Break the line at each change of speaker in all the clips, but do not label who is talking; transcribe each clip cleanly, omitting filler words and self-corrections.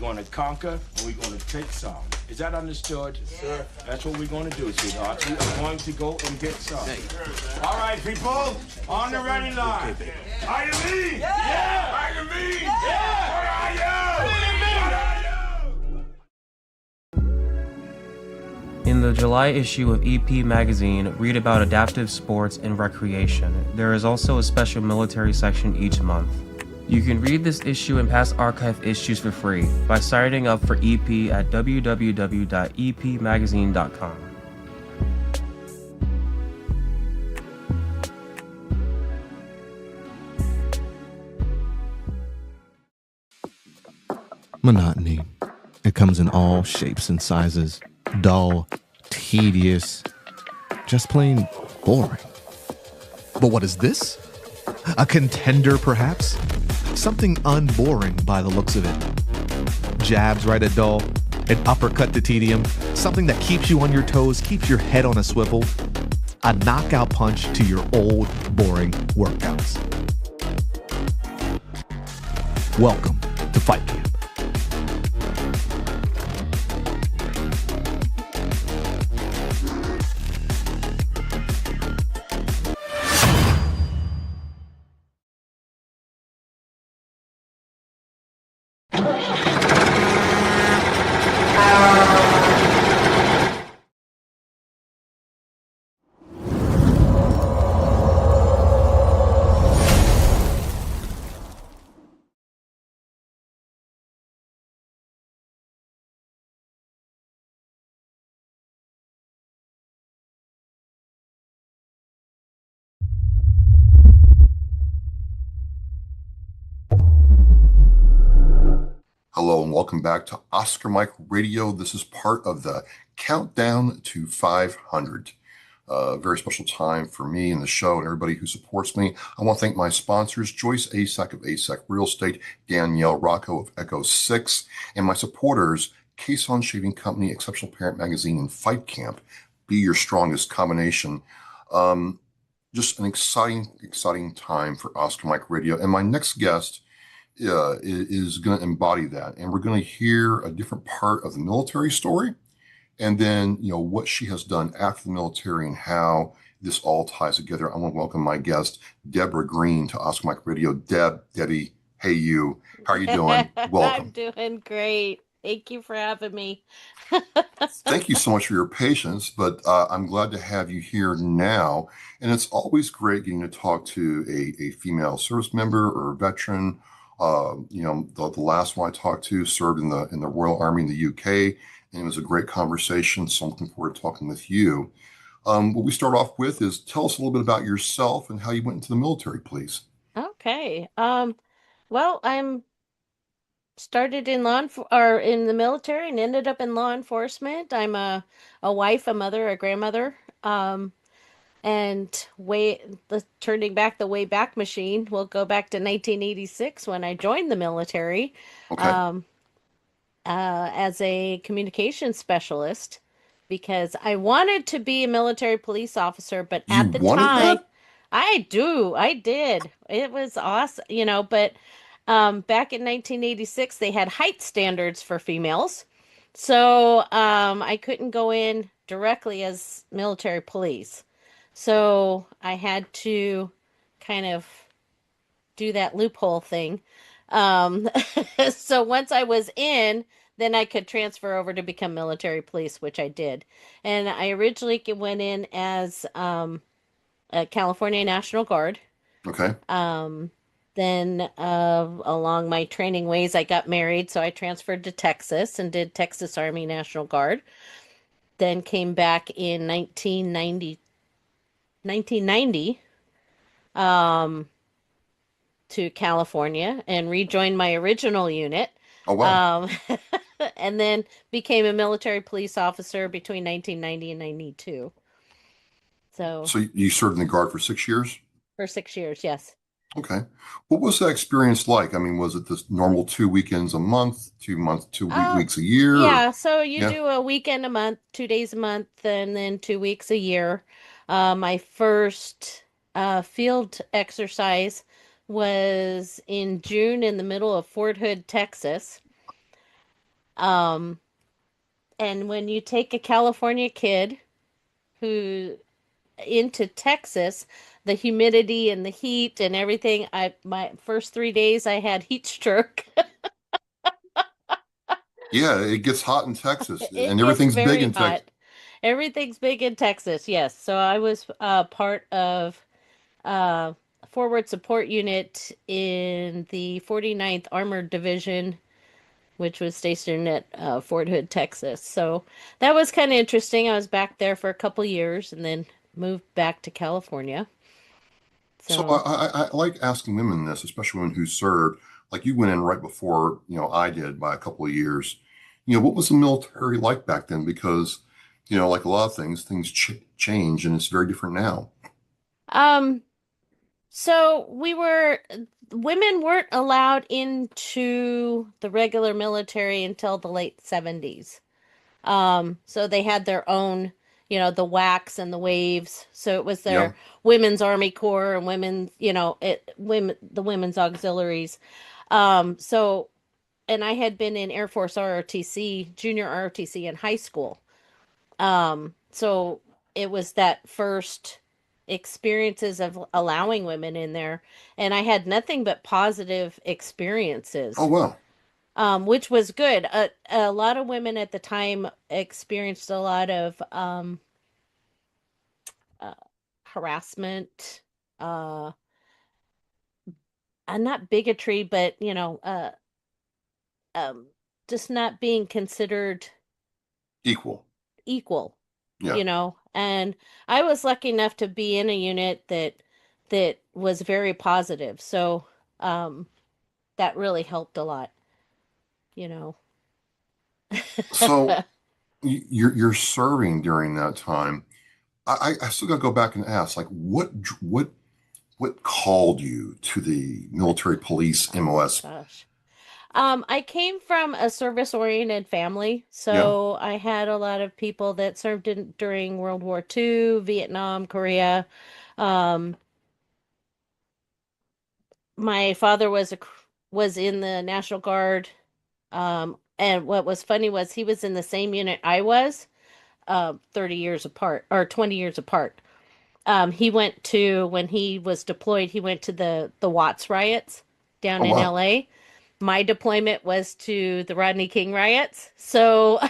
going to conquer, and we're going to take some. Is that understood? Yes, sir. That's what we're going to do, sweetheart. We are going to go and get some. All right, people, on the ready line. Are you me? Yeah! Are you me? Yeah! What are you? What are you?
In the July issue of EP magazine, read about adaptive sports and recreation. There is also a special military section each month. You can read this issue and past archive issues for free by signing up for EP at www.epmagazine.com.
Monotony. It comes in all shapes and sizes. Dull, tedious, just plain boring. But what is this? A contender, perhaps? Something unboring by the looks of it. Jabs right at dull, an uppercut to tedium, something that keeps you on your toes, keeps your head on a swivel, a knockout punch to your old, boring workouts. Welcome to Fight Camp.
Hello and welcome back to Oscar Mike Radio. This is part of the Countdown to 500. A very special time for me and the show and everybody who supports me. I want to thank my sponsors, Joyce Asek of Asek Real Estate, Danielle Rocco of Echo 6, and my supporters, Cason Shaving Company, Exceptional Parent Magazine, and Fight Camp. Be your strongest combination. Just an exciting time for Oscar Mike Radio. And my next guest is going to embody that. And we're going to hear a different part of the military story. And then, what she has done after the military and how this all ties together. I want to welcome my guest, Deborah Green, to Oscar Mike Radio. Debbie, hey you. How are you doing? Welcome.
I'm doing great. Thank you for having me.
Thank you so much for your patience, but I'm glad to have you here now. And it's always great getting to talk to a female service member or a veteran. The last one I talked to served in the Royal Army in the UK, and it was a great conversation. So I'm looking forward to talking with you. What we start off with is tell us a little bit about yourself and how you went into the military, please.
Okay. Well, I'm started in in the military and ended up in law enforcement. I'm a wife, a mother, a grandmother. And turning back the way back machine, we'll go back to 1986 when I joined the military.
Okay.
As a communications specialist because I wanted to be a military police officer, but at the time,
that?
I did. It was awesome, but back in 1986, they had height standards for females. So I couldn't go in directly as military police. So I had to kind of do that loophole thing. So once I was in, then I could transfer over to become military police, which I did. And I originally went in as a California National Guard.
Okay.
Then along my training ways, I got married, so I transferred to Texas and did Texas Army National Guard. Then came back in 1990 to California and rejoined my original unit.
Oh, wow.
And then became a military police officer between 1990 and 92. So
you served in the Guard for 6 years?
For 6 years, yes.
Okay. What was that experience like? I mean, was it this normal 2 weekends a month, 2 weeks a year?
Yeah, so you do a weekend a month, 2 days a month, and then 2 weeks a year. My first field exercise was in June in the middle of Fort Hood, Texas. Um, and when you take a California kid who into Texas, the humidity and the heat and everything, I my first 3 days I had heat stroke.
Yeah, it gets hot in Texas,
It
and
gets
everything's big
very
in Texas.
hot. Everything's big in Texas, yes. So I was part of uh, forward support unit in the 49th Armored Division, which was stationed at Fort Hood, Texas. So that was kind of interesting. I was back there for a couple years and then moved back to California.
So
So,
I like asking women this, especially women who served. Like you went in right before, I did by a couple of years. What was the military like back then? Because, like a lot of things, things change and it's very different now.
um, so women weren't allowed into the regular military until the late 70s. So they had their own, the WACs and the waves. So it was
Yeah.
their women's Army Corps and the women's auxiliaries. So, and I had been in Air Force ROTC, junior ROTC in high school. So it was that first experiences of allowing women in there, and I had nothing but positive
Oh,
experiences,
wow.
which was good. A lot of women at the time experienced a lot of uh, harassment, uh, not bigotry, but um, just not being considered
Equal.
equal,
Yeah.
and I was lucky enough to be in a unit that was very positive. So um that really helped a lot, you know.
So you're serving during that time. I still got to go back and ask, like, what called you to the military police
Oh
MOS?
gosh. I came from a service-oriented family,
Yeah.
so I had a lot of people that served during World War II, Vietnam, Korea. Um, my father was in the National Guard. And what was funny was he was in the same unit I was, 30 years apart or 20 years apart. He went to when he was deployed, he went to the Watts riots down
Oh,
in
wow.
LA. My deployment was to the Rodney King riots. So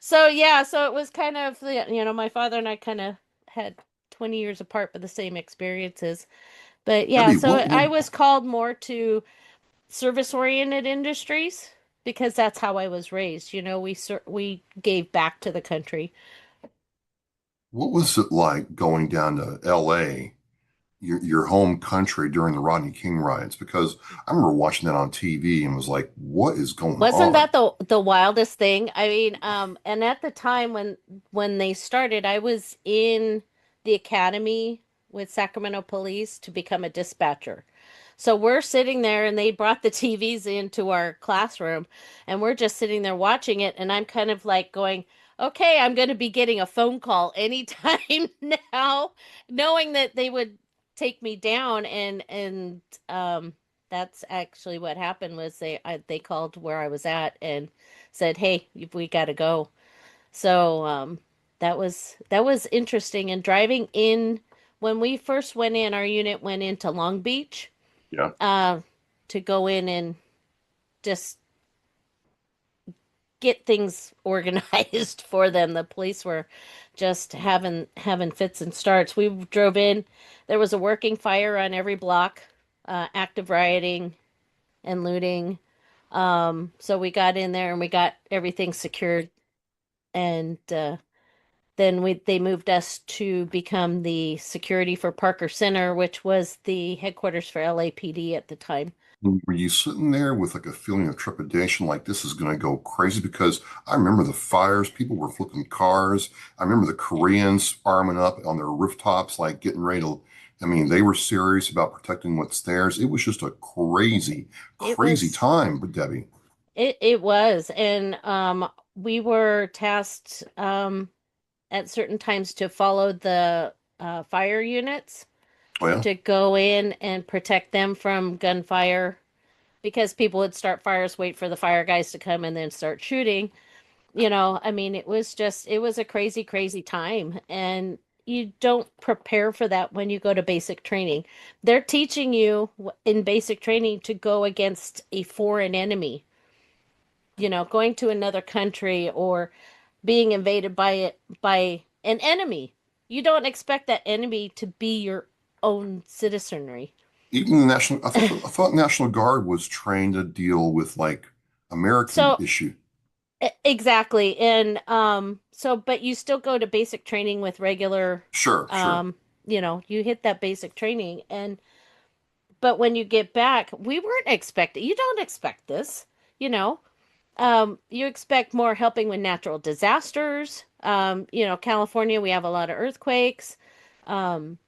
so yeah, so it was kind of my father and I kind of had 20 years apart but the same experiences. But yeah,
Debbie,
so
what
I was called more to service-oriented industries because that's how I was raised. We gave back to the country.
what was it like going down to LA, your home country during the Rodney King riots? Because I remember watching that on TV and was like, what is going
Wasn't
on?
that the wildest thing? I mean, and at the time when they started, I was in the academy with Sacramento Police to become a dispatcher. So we're sitting there and they brought the TVs into our classroom and we're just sitting there watching it and I'm kind of like going, "Okay, I'm going to be getting a phone call anytime now," knowing that they would take me down and um that's actually what happened was they called where I was at and said, "Hey, we got to go." So that was interesting. And driving in when we first went in, our unit went into Long Beach
Yeah.
uh, to go in and just get things organized for them. The police were just having fits and starts. We drove in. There was a working fire on every block, active rioting and looting. So we got in there and we got everything secured, and then they moved us to become the security for Parker Center, which was the headquarters for LAPD at the time.
Were you sitting there with like a feeling of trepidation, like this is going to go crazy? Because I remember the fires, people were flipping cars. I remember the Koreans arming up on their rooftops, like getting ready to, I mean, they were serious about protecting what's theirs. It was just a crazy,
It
crazy
was
time, but Debbie.
it was, and we were tasked at certain times to follow the fire units
Oh, yeah.
to go in and protect them from gunfire. because people would start fires, wait for the fire guys to come, and then start shooting. I mean, it was a crazy, crazy time. And you don't prepare for that when you go to basic training. They're teaching you in basic training to go against a foreign enemy, going to another country or being invaded by an enemy. You don't expect that enemy to be your own citizenry.
Even the National, I thought National Guard was trained to deal with like American
So
issue.
exactly. And but you still go to basic training with regular
Sure, sure.
you hit that basic training. And but when you get back, we weren't expecting, you don't expect this, you know. You expect more helping with natural disasters. California, we have a lot of earthquakes. Um,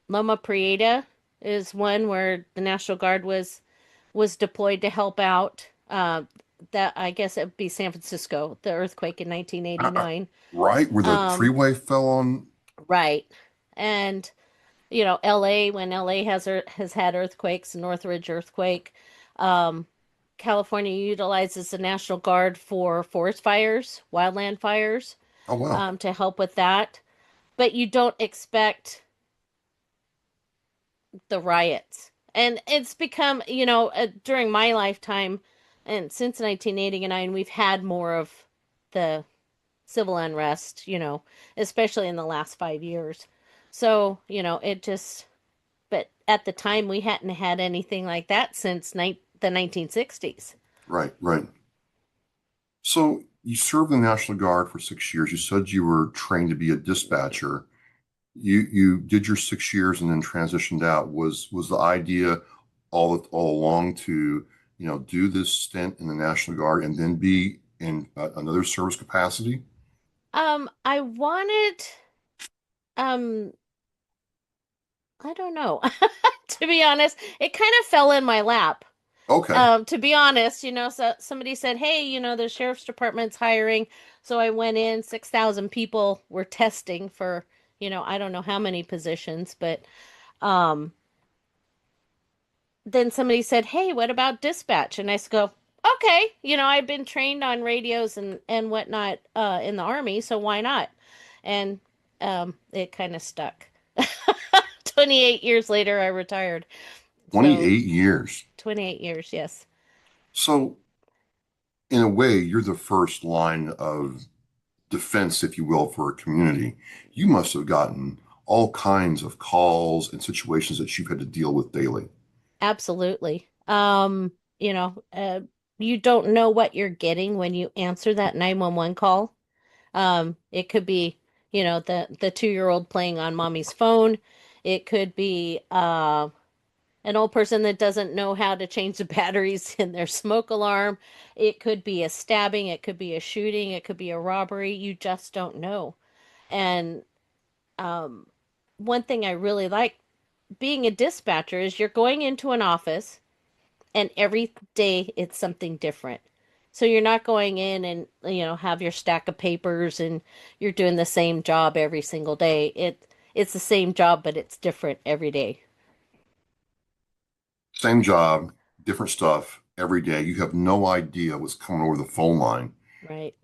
Loma Prieta is one where the National Guard was deployed to help out. That I guess it would be San Francisco, the earthquake in
I, I,
1989.
right where the
Um,
freeway fell on.
right. And LA, when LA has had earthquakes, Northridge earthquake, um, California utilizes the National Guard for forest fires, wildland fires,
Oh wow,
to help with that. But you don't expect the riots. And it's become, during my lifetime, and since 1989, we've had more of the civil unrest, especially in the last 5 years. So, it just, but at the time, we hadn't had anything like that since the 1960s.
right, right. So you served in the National Guard for 6 years. You said you were trained to be a dispatcher. You did your 6 years and then transitioned out. Was the idea all along to do this stint in the National Guard and then be in another service capacity?
I wanted, um, I don't know, to be honest, it kind of fell in my lap.
Okay.
To be honest, so somebody said, "Hey, the sheriff's department's hiring." So I went in, 6,000 people were testing for, I don't know how many positions, but um then somebody said, "Hey, what about dispatch?" And I go, "Okay, I've been trained on radios and whatnot in the army, so why not?" And it kind of stuck. 28 years later, I retired. So
28 years.
28 years, yes.
So in a way, you're the first line of defense, if you will, for a community. You must have gotten all kinds of calls and situations that you've had to deal with daily.
Absolutely. You know, uh, you don't know what you're getting when you answer that 911 call. It could be, the 2-year-old playing on mommy's phone. It could be an old person that doesn't know how to change the batteries in their smoke alarm. It could be a stabbing. It could be a shooting. It could be a robbery. You just don't know. And um, one thing I really like being a dispatcher is you're going into an office and every day it's something different. So you're not going in and have your stack of papers and you're doing the same job every single day. It's the same job but it's different every day.
Same job, different stuff every day. You have no idea what's coming over the phone line.
Right.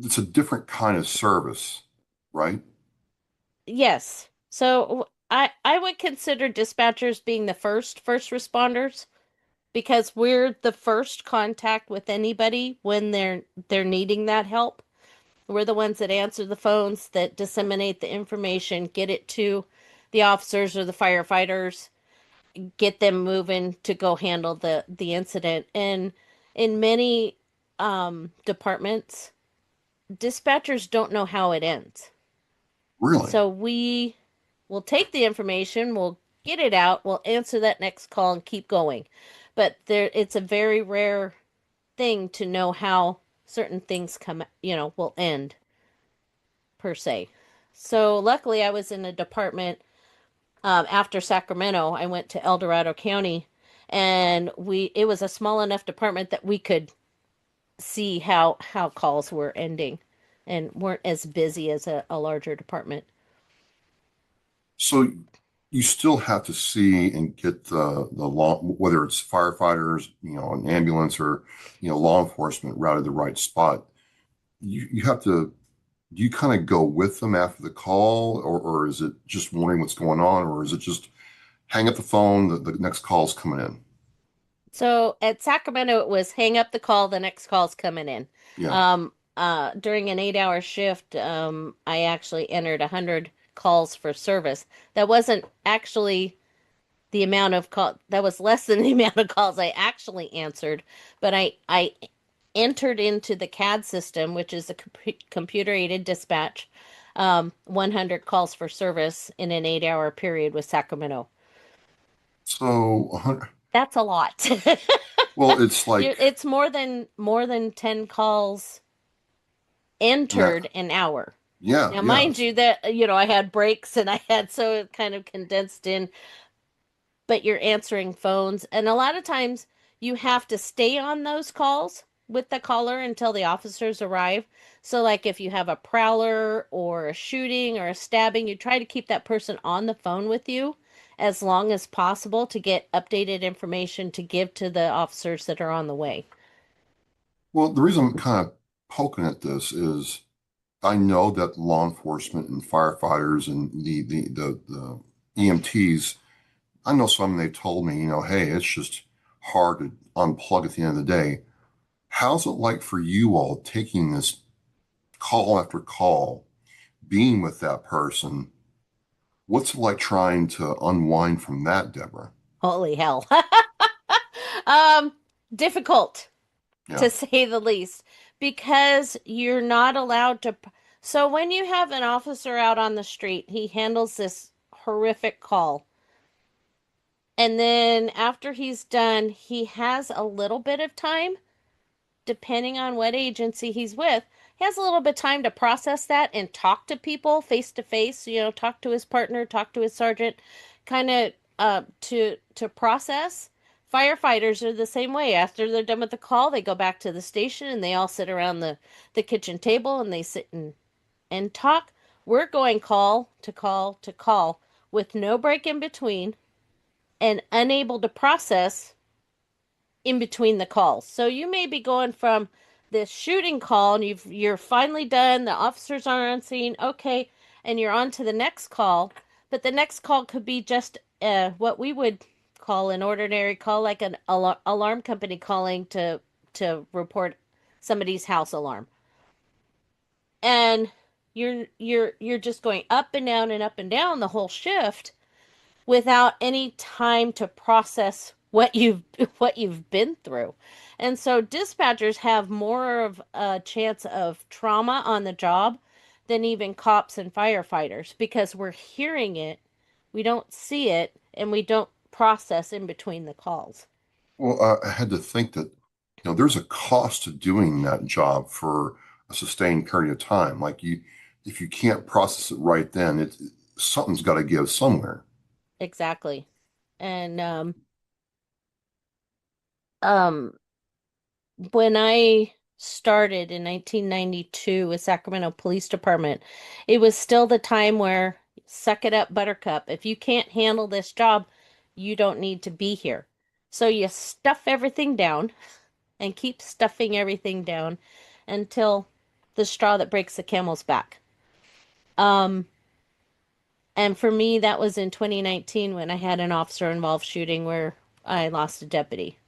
It's a different kind of service, right?
Yes. So I would consider dispatchers being the first responders because we're the first contact with anybody when they're needing that help. We're the ones that answer the phones, that disseminate the information, get it to the officers or the firefighters, get them moving to go handle the incident. And in many departments, dispatchers don't know how it ends.
Really.
So we will take the information, we'll get it out, we'll answer that next call and keep going. But it's a very rare thing to know how certain things will end per se. So luckily, I was in a department after Sacramento. I went to El Dorado County, and it was a small enough department that we could see how calls were ending, and weren't as busy as a larger department.
So you still have to see and get the law, whether it's firefighters, an ambulance, or law enforcement routed the right spot. You have to. Do you kind of go with them after the call, or is it just wondering what's going on, or is it just hang up the phone, the next call's coming in?
So at Sacramento, it was hang up the call, the next call's coming in.
Yeah.
During an 8-hour shift, I actually entered 100 calls for service. That wasn't actually the amount of call, that was less than the amount of calls I actually answered, but I entered into the CAD system, which is a computer aided dispatch, 100 calls for service in an 8-hour period with Sacramento.
So,
That's a lot.
well, it's like
It's more than 10 calls
that.
entered an hour.
Yeah,
Now,
yeah.
mind you, that I had breaks and I had so it kind of condensed in, but you're answering phones, and a lot of times you have to stay on those calls with the caller until the officers arrive. So, like if you have a prowler or a shooting or a stabbing, you try to keep that person on the phone with you as long as possible to get updated information to give to the officers that are on the way.
Well, the reason I'm kind of poking at this is I know that law enforcement and firefighters and the EMTs, I know some they told me, hey, it's just hard to unplug at the end of the day. How's it like for you all taking this call after call, being with that person? What's it like trying to unwind from that, Deborah?
Holy hell. Um, difficult
Yeah.
to say the least, because you're not allowed to. So when you have an officer out on the street, he handles this horrific call. And then after he's done, he has a little bit of time, depending on what agency he's with. He has a little bit of time to process that and talk to people face to face, talk to his partner, talk to his sergeant, kind of to process. Firefighters are the same way. After they're done with the call, they go back to the station and they all sit around the kitchen table and they sit and talk. We're going call to call to call with no break in between and unable to process in between the calls. So you may be going from this shooting call and you're finally done, the officers are on scene, okay, and you're on to the next call, but the next call could be just what we would call an ordinary call, like an alarm company calling to report somebody's house alarm. And you're just going up and down and up and down the whole shift without any time to process what you've been through. And so dispatchers have more of a chance of trauma on the job than even cops and firefighters, because we're hearing it, we don't see it, and we don't process in between the calls.
Well, I had to think that, there's a cost to doing that job for a sustained period of time. Like if you can't process it right then, something's got to give somewhere.
Exactly. And um when I started in 1992 with Sacramento Police Department, it was still the time where suck it up, buttercup. If you can't handle this job, you don't need to be here. So you stuff everything down and keep stuffing everything down until the straw that breaks the camel's back. Um, and for me, that was in 2019 when I had an officer involved shooting where I lost a deputy.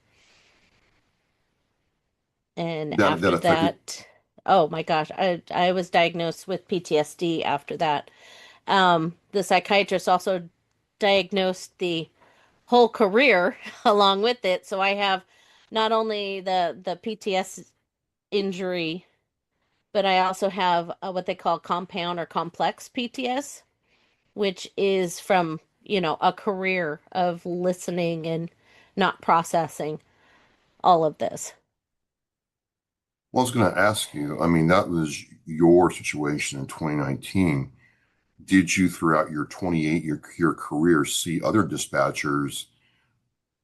And
That
after
affected.
that, oh my gosh, I was diagnosed with PTSD after that. The psychiatrist also diagnosed the whole career along with it. So I have not only the PTS injury, but I also have what they call compound or complex PTS, which is from, a career of listening and not processing all of this.
Well, I was going to ask you, I mean, that was your situation in 2019. Did you, throughout your 28-year career, see other dispatchers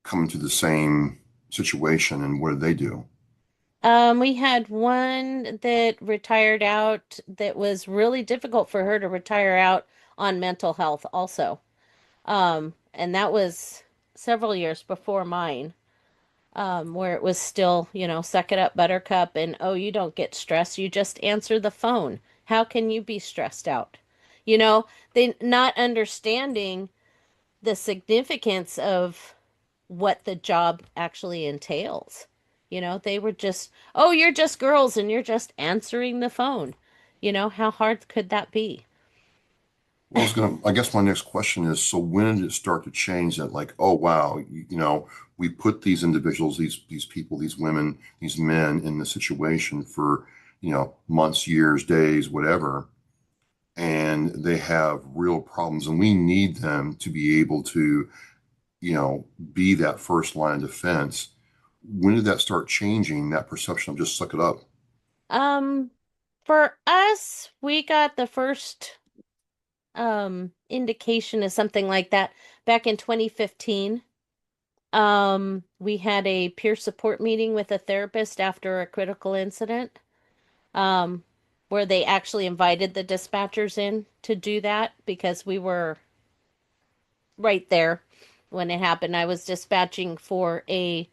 come into the same situation, and what did they do?
We had one that retired out that was really difficult for her to retire out on mental health also. And that was several years before mine, where it was still, suck it up, buttercup, and oh, you don't get stressed. You just answer the phone. How can you be stressed out? You know, they not understanding the significance of what the job actually entails. They were just, oh, you're just girls and you're just answering the phone. How hard could that be?
Well, I guess my next question is, so when did it start to change that, like, oh, wow, we put these individuals, these people, these women, these men in the situation for, months, years, days, whatever, and they have real problems, and we need them to be able to, be that first line of defense. When did that start changing, that perception of just suck it up?
Um, for us, we got the first indication of something like that back in 2015. We had a peer support meeting with a therapist after a critical incident, um, where they actually invited the dispatchers in to do that because we were right there when it happened. I was dispatching for a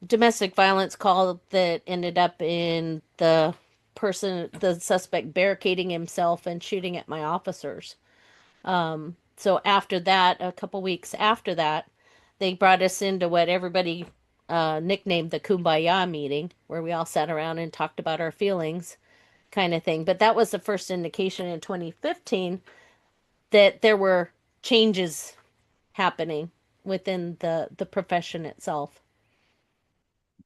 domestic violence call that ended up in the suspect barricading himself and shooting at my officers. So after that, a couple weeks after that, they brought us into what everybody nicknamed the Kumbaya meeting, where we all sat around and talked about our feelings, kind of thing. But that was the first indication in 2015 that there were changes happening within the profession itself.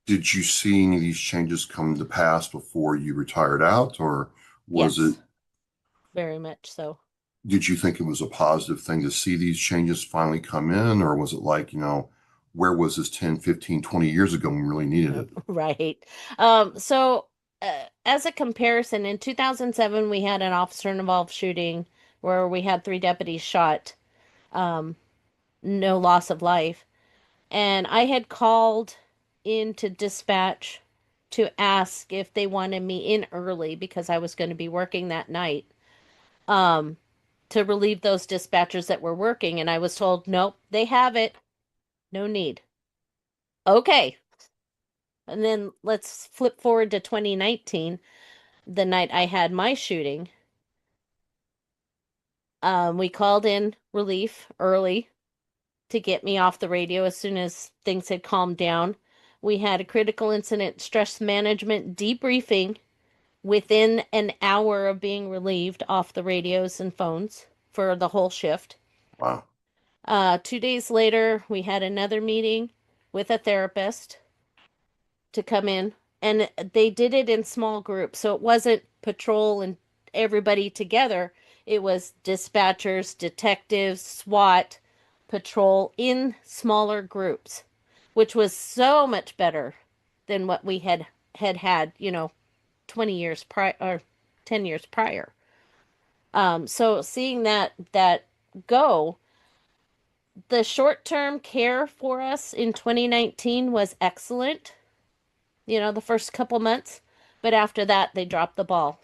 Did you see any of these changes come to pass before you retired out, or was it,
Yes, very much so.
did you think it was a positive thing to see these changes finally come in, or was it like, where was this 10, 15, 20 years ago when we really needed it?
Right. So, as a comparison, in 2007, we had an officer involved shooting where we had three deputies shot, um, no loss of life. And I had called into dispatch to ask if they wanted me in early because I was going to be working that night, um, to relieve those dispatchers that were working. And I was told, nope, they have it. No need. Okay. And then let's flip forward to 2019, the night I had my shooting. We called in relief early to get me off the radio as soon as things had calmed down. We had a critical incident stress management debriefing within an hour of being relieved off the radios and phones for the whole shift.
Wow.
2 days later, we had another meeting with a therapist to come in, and they did it in small groups. So it wasn't patrol and everybody together. It was dispatchers, detectives, SWAT, patrol in smaller groups, which was so much better than what we had, 20 years prior or 10 years prior. So seeing that go, the short-term care for us in 2019 was excellent, the first couple months, but after that they dropped the ball.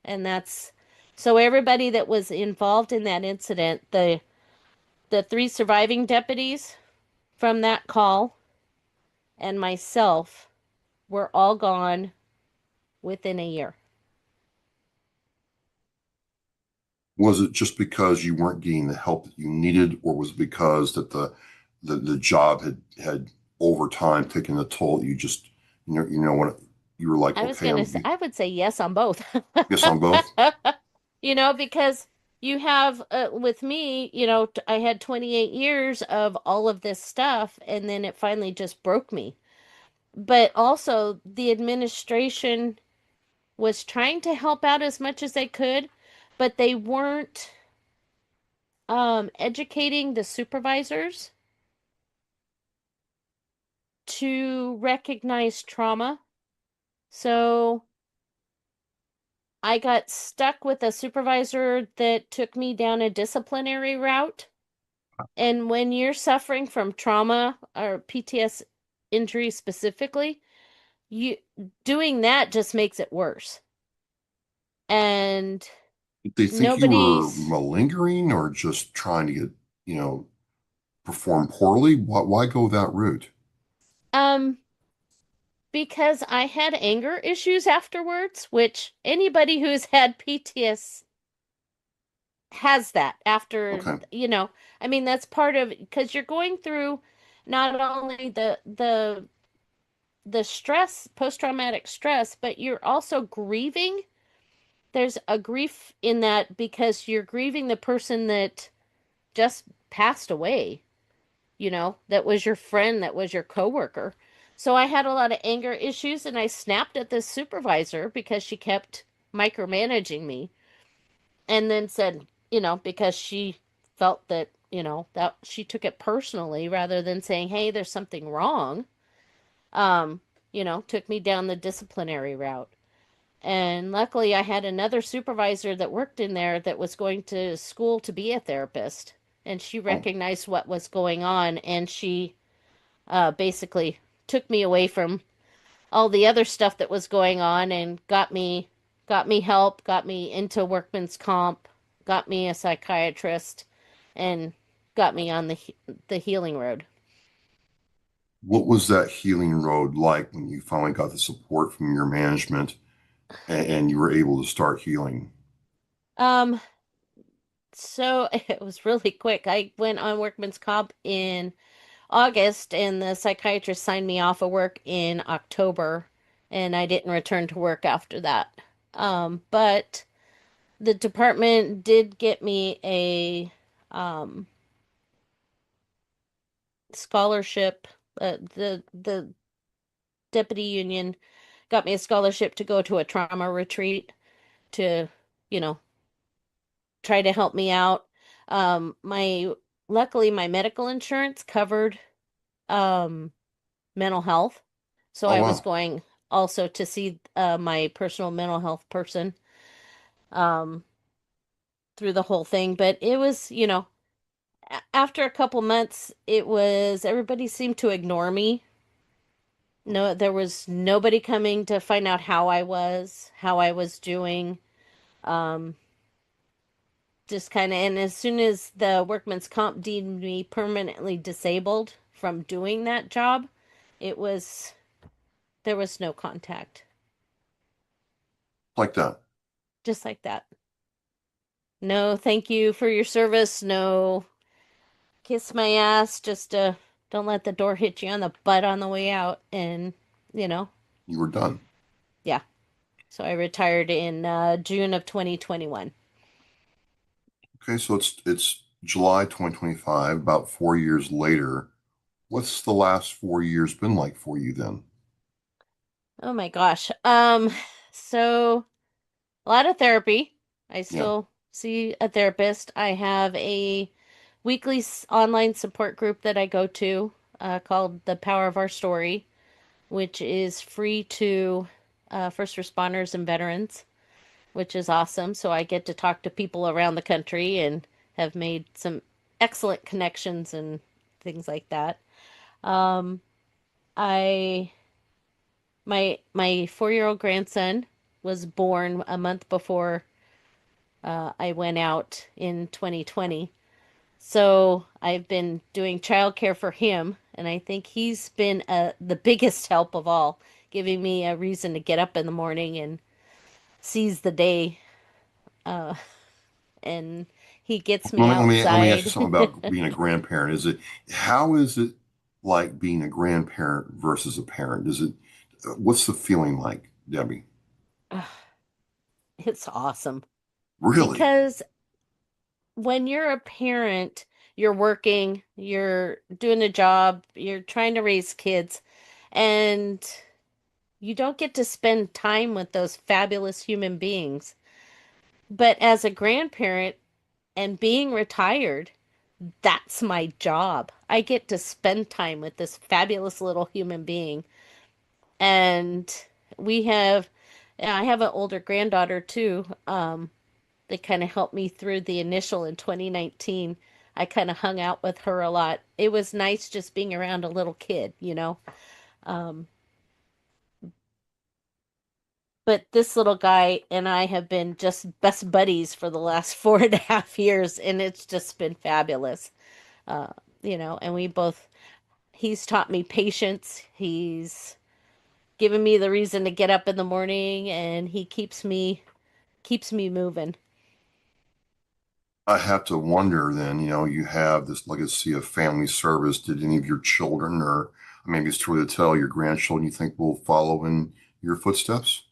And that's so everybody that was involved in that incident, the three surviving deputies from that call and myself were all gone within a year.
Was it just because you weren't getting the help that you needed, or was it because that the job had over time taken a toll? You just, when you were like,
I was
okay,
gonna say I would say yes on both.
yes on both.
Because you have, with me, I had 28 years of all of this stuff, and then it finally just broke me. But also, the administration was trying to help out as much as they could, but they weren't educating the supervisors to recognize trauma. So I got stuck with a supervisor that took me down a disciplinary route. And when you're suffering from trauma or PTS injury specifically, you doing that just makes it worse. And
Did they think you were
nobody's
malingering or just trying to get, you know, perform poorly? Why go that route?
Um, because I had anger issues afterwards, which anybody who's had PTSD has that after,
Okay.
I mean, that's part of because you're going through not only the stress, post-traumatic stress, but you're also grieving. There's a grief in that because you're grieving the person that just passed away, that was your friend, that was your coworker. So I had a lot of anger issues and I snapped at this supervisor because she kept micromanaging me and then said, because she felt that, that she took it personally rather than saying, "Hey, there's something wrong." Um, took me down the disciplinary route. And luckily, I had another supervisor that worked in there that was going to school to be a therapist. And she
Oh,
recognized what was going on. And she basically took me away from all the other stuff that was going on and got me help, got me into workman's comp, got me a psychiatrist, and got me on the healing road.
what was that healing road like when you finally got the support from your management and you were able to start healing?
Um, so it was really quick. I went on workman's comp in August, and the psychiatrist signed me off of work in October, and I didn't return to work after that. But the department did get me a um, scholarship. The deputy union got me a scholarship to go to a trauma retreat to, you know, try to help me out. My Luckily my medical insurance covered um mental health. So
Oh,
I was
wow.
going also to see my personal mental health person um, through the whole thing. But it was, after a couple months, it was everybody seemed to ignore me. No, there was nobody coming to find out how I was doing. Um, just kind of, and as soon as the workman's comp deemed me permanently disabled from doing that job, it was, there was no contact.
Like that.
Just like that. No, thank you for your service. No, kiss my ass. Just don't let the door hit you on the butt on the way out. And, you know,
You were done.
yeah. So I retired in June of 2021.
Okay, so it's July 2025, about 4 years later. What's the last 4 years been like for you then?
Oh my gosh. So a lot of therapy. I
Yeah.
still see a therapist. I have a weekly online support group that I go to called The Power of Our Story, which is free to first responders and veterans, which is awesome. So I get to talk to people around the country and have made some excellent connections and things like that. Um, I my 4-year-old grandson was born a month before I went out in 2020. So I've been doing childcare for him, and I think he's been the biggest help of all, giving me a reason to get up in the morning and seize the day. Uh, and he gets me
Let me ask you
outside.
something about being a grandparent. How is it like being a grandparent versus a parent? What's the feeling like, Debbie?
It's awesome
Really?
because when you're a parent, you're working, you're doing a job, you're trying to raise kids, and you don't get to spend time with those fabulous human beings. But as a grandparent and being retired, that's my job. I get to spend time with this fabulous little human being. And we have, I have an older granddaughter too, that kind of helped me through the initial in 2019. I kind of hung out with her a lot. It was nice just being around a little kid. Um, But this little guy and I have been just best buddies for the last 4.5 years, and it's just been fabulous. Uh, and he's taught me patience. He's given me the reason to get up in the morning, and he keeps me moving.
I have to wonder then, you have this legacy of family service. Did any of your children, or maybe it's too early to tell, your grandchildren, you think will follow in your footsteps?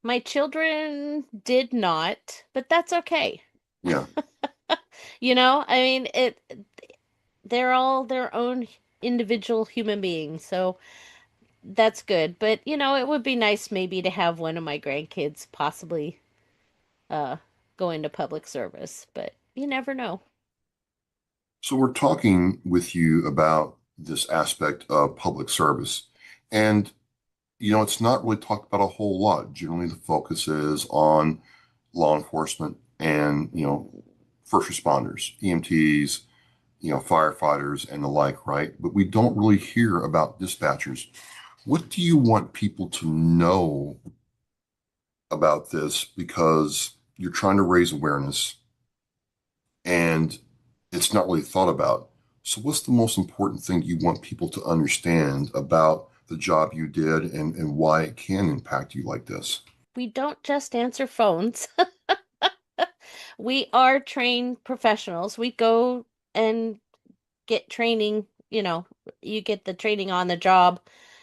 My children did not, but that's okay.
Yeah.
I mean, they're all their own individual human beings, so that's good. But, it would be nice maybe to have one of my grandkids possibly uh go into public service, but you never know.
So we're talking with you about this aspect of public service. And, it's not really talked about a whole lot. Generally, the focus is on law enforcement and, first responders, EMTs, firefighters and the like, right? But we don't really hear about dispatchers. What do you want people to know about this? Because you're trying to raise awareness and it's not really thought about. So, what's the most important thing you want people to understand about the job you did and why it can impact you like this?
We don't just answer phones. We are trained professionals. We go and get training, you get the training on the job.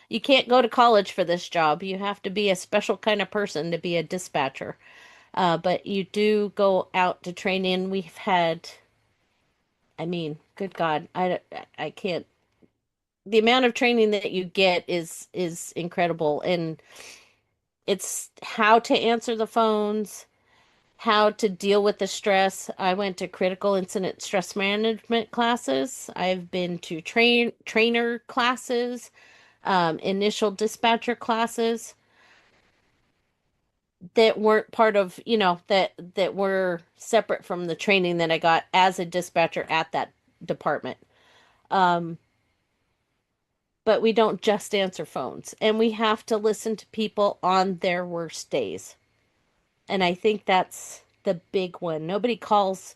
You can't go to college for this job. You have to be a special kind of person to be a dispatcher. But you do go out to train in. We've had, I mean, good God, I can't. The amount of training that you get is incredible, and it's how to answer the phones, how to deal with the stress. I went to critical incident stress management classes. I've been to trainer classes, initial dispatcher classes that weren't part of, that were separate from the training that I got as a dispatcher at that department. Um, but we don't just answer phones, and we have to listen to people on their worst days. And I think that's the big one. Nobody calls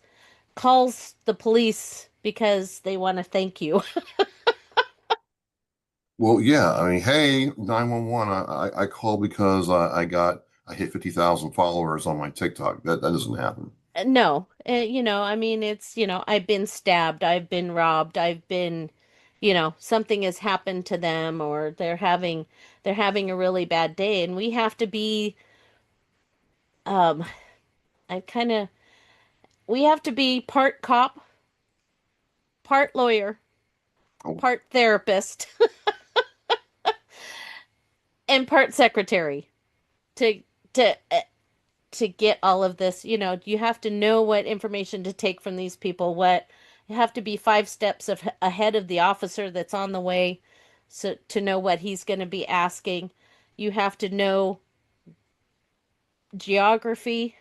the police because they want to thank you.
Well, yeah, hey, 911, I called because I hit 50,000 followers on my TikTok. That doesn't happen.
No, I mean, it's, I've been stabbed, I've been robbed, I've been, something has happened to them, or they're having a really bad day, and we have to be, um, I kind of, we have to be part cop, part lawyer,
Oh,
part therapist, and part secretary to to to get all of this. You have to know what information to take from these people. What You have to be 5 steps ahead of the officer that's on the way, so to know what he's going to be asking. You have to know geography.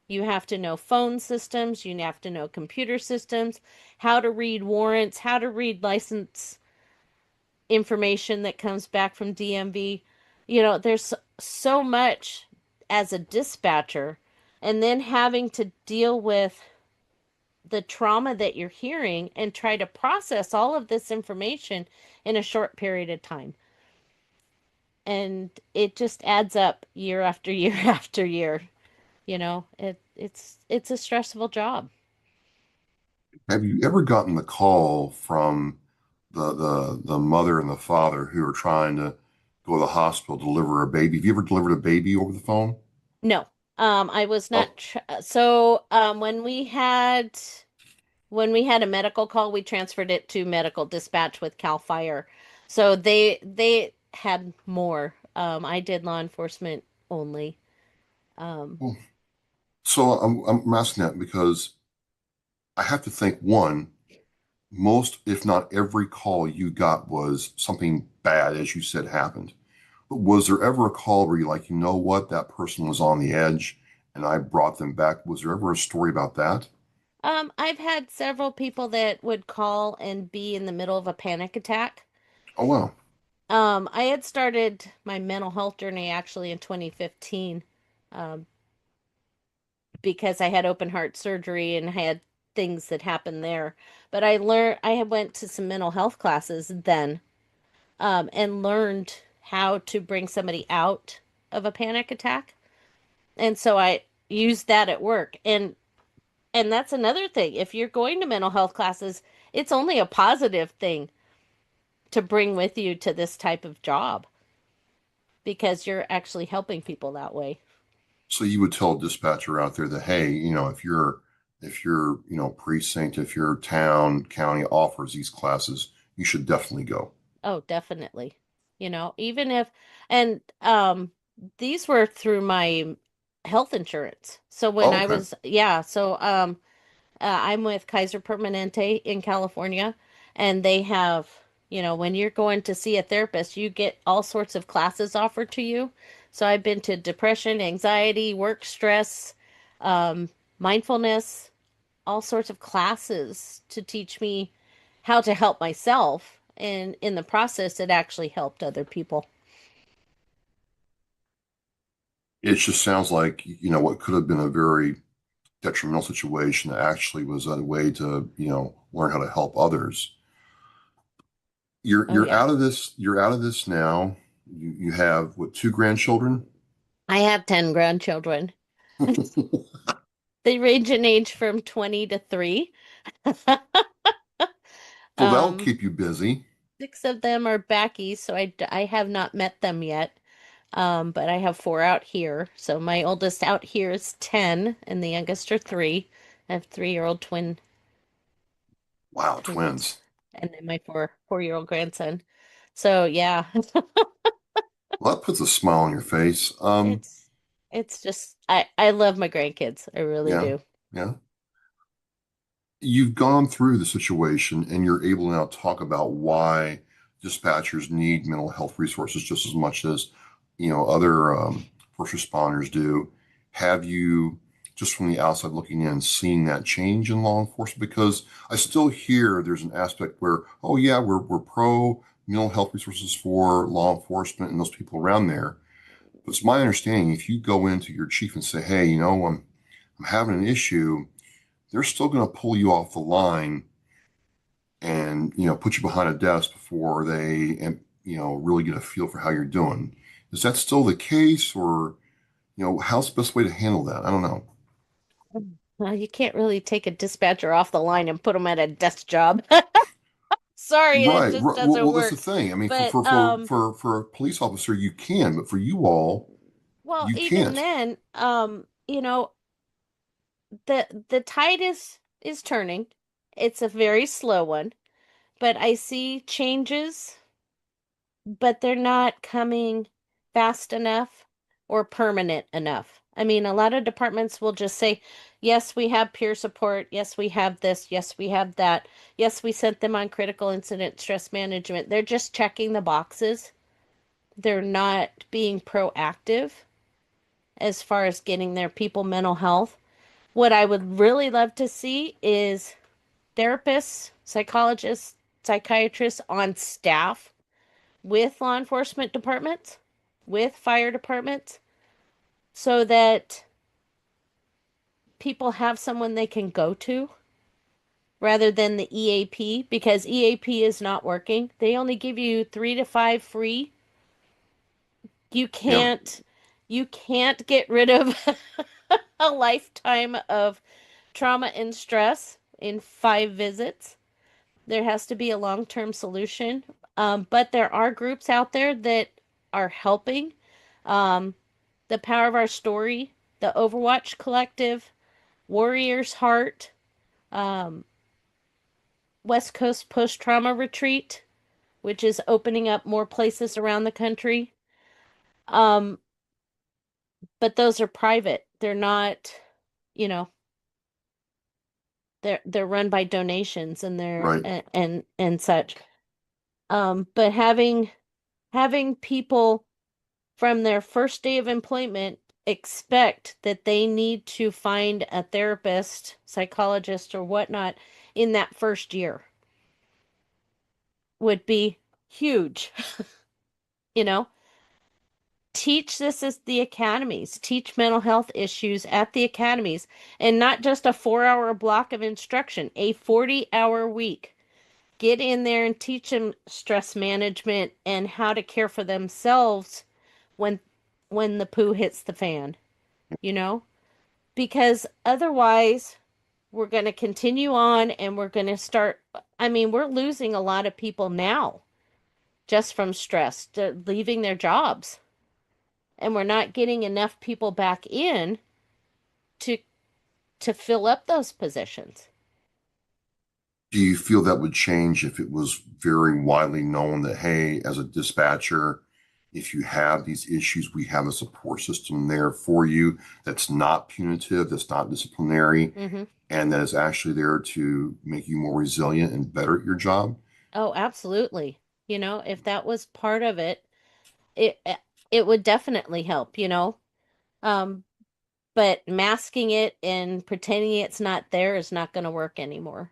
You have to know phone systems. You have to know computer systems, how to read warrants, how to read license information that comes back from DMV. There's so much as a dispatcher, and then having to deal with the trauma that you're hearing and try to process all of this information in a short period of time. And it just adds up year after year after year. It's a stressful job.
have you ever gotten the call from the mother and the father who are trying to go to the hospital, deliver a baby? Have you ever delivered a baby over the phone?
No. I was
Oh,
not so when we had a medical call, we transferred it to medical dispatch with Cal Fire. So they had more. I did law enforcement only. Um,
well, so I'm asking that because I have to think one, most, if not every call you got was something bad, as you said, happened. But was there ever a call where you're like, you know what, that person was on the edge and I brought them back? Was there ever a story about that?
I've had several people that would call and be in the middle of a panic attack.
Oh, wow.
I had started my mental health journey actually in 2015, um, because I had open heart surgery and had things that happened there. But I had went to some mental health classes then, and learned how to bring somebody out of a panic attack. And so I used that at work. And that's another thing. If you're going to mental health classes, it's only a positive thing to bring with you to this type of job because you're actually helping people that way.
So you would tell a dispatcher out there that, hey, if your, precinct, if your town, county offers these classes, you should definitely go.
Oh, definitely. Even if, and these were through my health insurance. So when
Oh,
I
okay.
was, yeah, so I'm with Kaiser Permanente in California, and they have, when you're going to see a therapist, you get all sorts of classes offered to you. So I've been to depression, anxiety, work stress, um, mindfulness, all sorts of classes to teach me how to help myself. And in the process, it actually helped other people.
It just sounds like, what could have been a very detrimental situation actually was a way to, learn how to help others. You're
Oh,
you're
yeah.
out of this, you're out of this now. You have what, two grandchildren?
I have 10 grandchildren. They range in age from 20 to 3.
Well, that'll
Um,
keep you busy.
6 of them are back east, so I have not met them yet. But I have 4 out here. So my oldest out here is 10, and the youngest are 3. I have 3-year-old
Wow,
twins,
twins.
and then my 4-year-old grandson. So yeah,
Well, that puts a smile on your face.
it's it's just I love my grandkids. I really
Yeah,
do.
yeah. You've gone through the situation and you're able to now talk about why dispatchers need mental health resources just as much as, other first responders do. Have you, just from the outside looking in, seen that change in law enforcement? Because I still hear there's an aspect where, oh yeah, we're pro mental health resources for law enforcement and those people around there. But it's my understanding if you go into your chief and say, hey, I'm having an issue, they're still going to pull you off the line and put you behind a desk before they and really get a feel for how you're doing. Is that still the case, or how's the best way to handle that? I don't know.
Well, you can't really take a dispatcher off the line and put them at a desk job. Sorry, it
Right,
just
right. Well,
doesn't
that's the
work.
thing. I mean, for
But
for for for for a police officer, you can, but for you all,
well,
you
even
can't.
then, the tide is turning. It's a very slow one, but I see changes, but they're not coming fast enough or permanent enough. I mean, a lot of departments will just say, yes, we have peer support. Yes, we have this. Yes, we have that. Yes, we sent them on critical incident stress management. They're just checking the boxes. They're not being proactive as far as getting their people mental health. What I would really love to see is therapists, psychologists, psychiatrists on staff with law enforcement departments, with fire departments, so that people have someone they can go to rather than the EAP, because EAP is not working. They only give you 3 to 5 free. You
Yeah,
can't you can't get rid of a lifetime of trauma and stress in 5 visits. There has to be a long-term solution. But there are groups out there that are helping. Um, the Power of Our Story, the Overwatch Collective, Warrior's Heart, um, West Coast Post Trauma Retreat, which is opening up more places around the country. Um, but those are private. They're not, you know, they're run by donations and they're
right.
and such. But having people from their first day of employment expect that they need to find a therapist, psychologist, or whatnot in that first year would be huge. You know, teach this at the academies, teach mental health issues at the academies, and not just a 4 hour block of instruction, a 40-hour week. Get in there and teach them stress management and how to care for themselves when when the poo hits the fan, you know? Because otherwise we're going to continue on and we're going to start, I mean, we're losing a lot of people now just from stress, leaving their jobs. And we're not getting enough people back in to fill up those positions.
Do you feel that would change if it was very widely known that, hey, as a dispatcher, if you have these issues, we have a support system there for you that's not punitive, that's not disciplinary,
Mm-hmm.
and that is actually there to make you more resilient and better at your job?
Oh, absolutely. You know, if that was part of it, it it would definitely help, you know. Um, but masking it and pretending it's not there is not going to work anymore.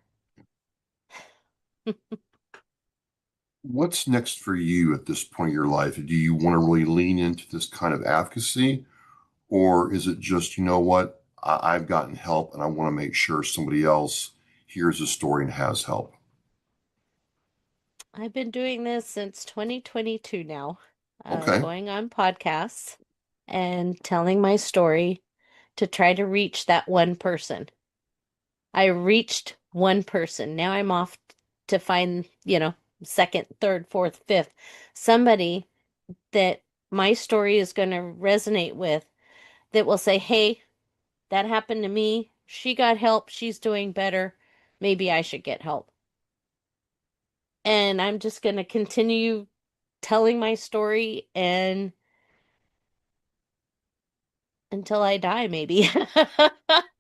What's next for you at this point in your life? Do you want to really lean into this kind of advocacy? Or is it just, you know what, I've gotten help and I want to make sure somebody else hears the story and has help?
I've been doing this since 2022 now,
Okay.
going on podcasts and telling my story to try to reach that one person. I reached one person. Now I'm off to find, you know, second, third, fourth, fifth, somebody that my story is going to resonate with that will say, hey, that happened to me. She got help. She's doing better. Maybe I should get help. And I'm just going to continue telling my story and until I die, maybe.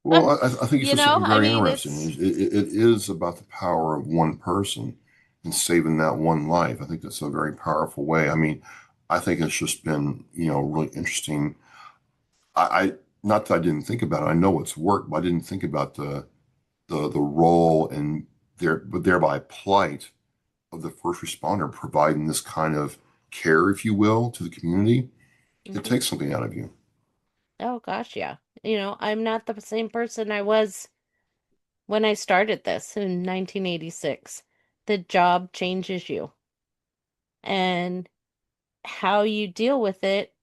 Well, I think you
You
said
know,
something
I
very
mean,
interesting.
it's,
It is about the power of one person and saving that one life. I think that's a very powerful way. I mean, I think it's just been, really interesting. I not that I didn't think about it. I know it's work, but I didn't think about the role and but thereby plight of the first responder providing this kind of care, if you will, to the community. It
mhm.
takes something out of you.
Oh gosh, yeah. You know, I'm not the same person I was when I started this in 1986. The job changes you, and how you deal with it,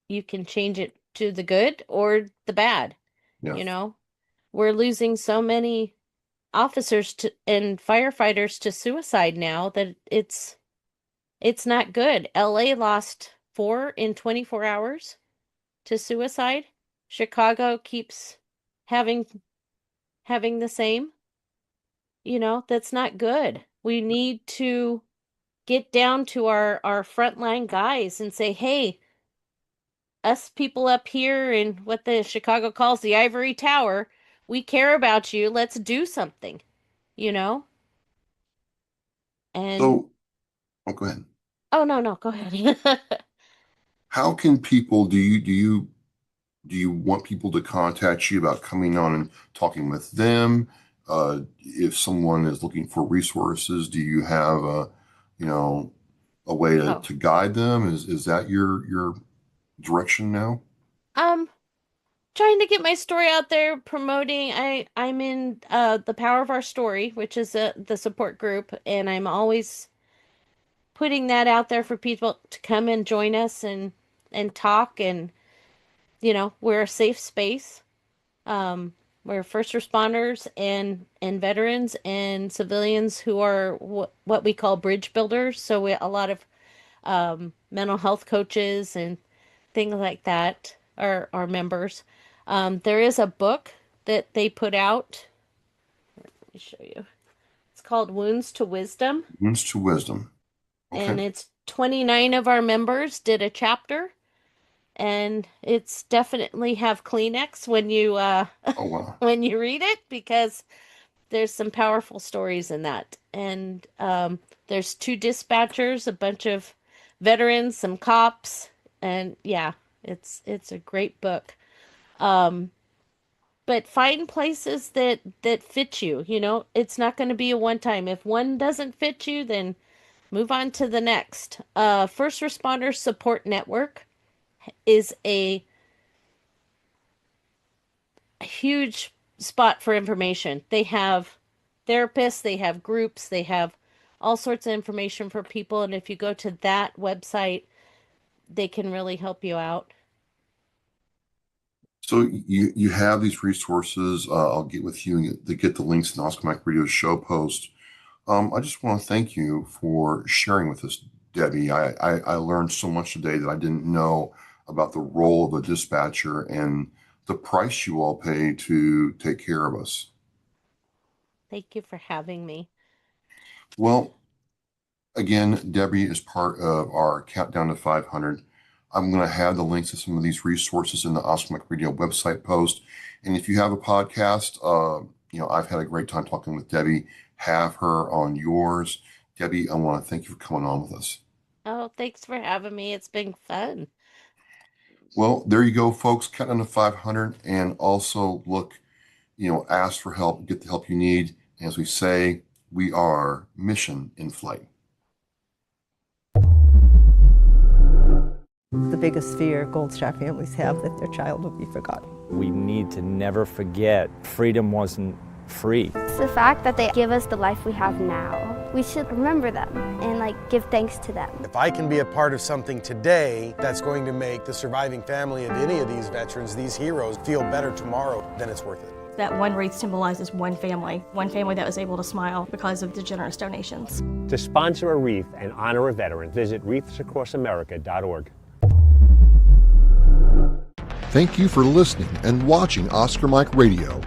you can change it to the good or the bad.
Yeah.
You know, we're losing so many officers to and firefighters to suicide now that it's not good. LA lost 4 in 24 hours to suicide. Chicago keeps having the same. You know, that's not good. We need to get down to our frontline guys and say, "Hey, us people up here in what the Chicago calls the ivory tower, we care about you. Let's do something." You know? And
So, oh, go ahead.
oh no, no, go ahead.
How can people do you want people to contact you about coming on and talking with them? If someone is looking for resources, do you have you know, a way
Oh.
to guide them? Is that your direction now?
Um trying to get my story out there, promoting. I'm in the Power of Our Story, which is the support group, and I'm always putting that out there for people to come and join us and talk, and you know, we're a safe space. We're first responders and veterans and civilians who are what we call bridge builders. So we a lot of mental health coaches and things like that are members. There is a book that they put out. Let me show you. It's called Wounds to Wisdom,
Wounds to wisdom.
and
Okay.
it's 29 of our members did a chapter, and it's definitely have Kleenex when you
Oh, wow.
when you read it because there's some powerful stories in that. And there's 2 dispatchers, a bunch of veterans, some cops, and yeah, it's a great book. Um, but find places that fit you. You know, it's not going to be a one time. If one doesn't fit you, then Move on to the next. First Responder Support Network is a huge spot for information. They have therapists, they have groups, they have all sorts of information for people. And if you go to that website, they can really help you out.
So you have these resources. I'll get with you to get the links in the Oscar Mike Radio show post. I just want to thank you for sharing with us, Debbie. I learned so much today that I didn't know about the role of a dispatcher and the price you all pay to take care of us.
Thank you for having me.
Well, again, Debbie is part of our Countdown to 500. I'm going to have the links to some of these resources in the Oscar Mike Radio website post. And if you have a podcast, I've had a great time talking with Debbie. Have her on yours. Debbie, I want to thank you for coming on with us.
Oh, thanks for having me. It's been fun.
Well, there you go, folks. Countdown to 500. And also look, ask for help, get the help you need. As we say, we are mission in flight.
The biggest fear Gold-Star families have that their child will be forgotten.
We need to never forget freedom wasn't free.
It's the fact that they give us the life we have now. We should remember them and give thanks to them.
If I can be a part of something today that's going to make the surviving family of any of these veterans, these heroes, feel better tomorrow, then it's worth it.
That one wreath symbolizes one family that was able to smile because of the generous donations.
To sponsor a wreath and honor a veteran, visit wreathsacrossamerica.org.
Thank you for listening and watching Oscar Mike Radio,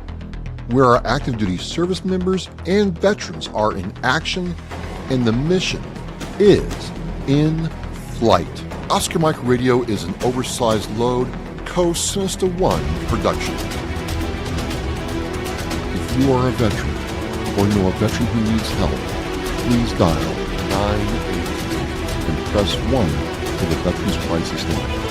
where our active duty service members and veterans are in action and the mission is in flight. Oscar Mike Radio is an oversized load Co-Sinista One production. If you are a veteran or know a veteran who needs help, please dial 988 and press 1 for the Veterans Crisis Line.